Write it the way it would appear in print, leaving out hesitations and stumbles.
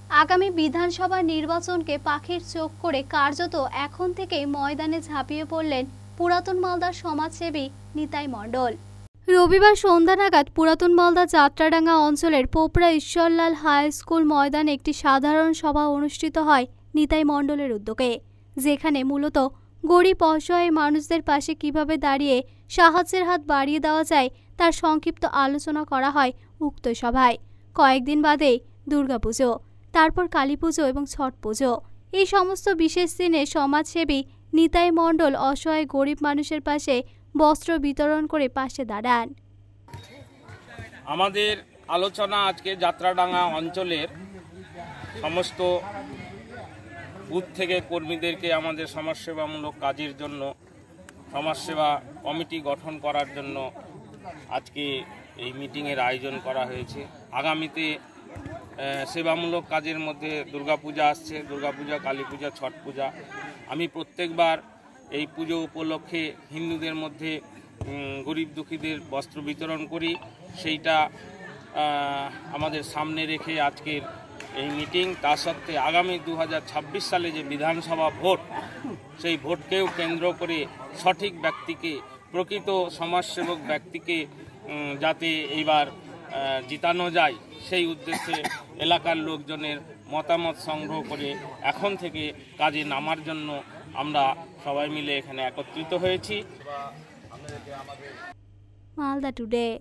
আগামী বিধানসভা নির্বাচনকে পাখির চোখ করে কার্যত এখন থেকেই ময়দানে ঝাঁপিয়ে পড়লেন পুরাতন মালদার সমাজসেবী নিতাই মণ্ডল। রবিবার সন্ধ্যা নাগাদ পুরাতন মালদা যাত্রাডাঙ্গা অঞ্চলের পোপড়া ঈশ্বরলাল হাই স্কুল ময়দানে একটি সাধারণ সভা অনুষ্ঠিত হয় নিতাই মণ্ডলের উদ্যোগে, যেখানে মূলত গরিব অসহায় মানুষদের পাশে কিভাবে দাঁড়িয়ে সাহায্যের হাত বাড়িয়ে দেওয়া যায় তার সংক্ষিপ্ত আলোচনা করা হয় উক্ত সভায়। কয়েকদিন বাদেই দুর্গাপুজো, তারপর কালী পুজো এবং ছট পুজো। এই সমস্ত বিশেষ দিনে সমাজসেবী নিতাই মণ্ডল অসহায় গরিব মানুষের পাশে বস্ত্র বিতরণ করে পাশে দাঁড়ান। আমাদের আলোচনা আজকে যাত্রাডাঙ্গা অঞ্চলের সমস্ত বুথ থেকে কর্মীদেরকে আমাদের সমাজসেবামূলক কাজের জন্য সমাজসেবা কমিটি গঠন করার জন্য আজকে এই মিটিংয়ের আয়োজন করা হয়েছে। আগামীতে সেবামূলক কাজের মধ্যে দুর্গাপূজা আসছে, দুর্গাপূজা, কালী পূজা, ছট পূজা। আমি প্রত্যেকবার এই পুজো উপলক্ষে হিন্দুদের মধ্যে গরিব দুঃখীদের বস্ত্র বিতরণ করি। সেইটা আমাদের সামনে রেখে আজকের এই মিটিং। তা সত্ত্বে আগামী 2026 সালে যে বিধানসভা ভোট, সেই ভোটকেও কেন্দ্র করে সঠিক ব্যক্তিকে, প্রকৃত সমাজসেবক ব্যক্তিকে যাতে এইবার জিতানো যায়, সেই উদ্দেশ্যে এলাকার লোকজনের মতামত সংগ্রহ করে এখন থেকে কাজে নামার জন্য আমরা সবাই মিলে এখানে একত্রিত হয়েছি। মালদা টুডে।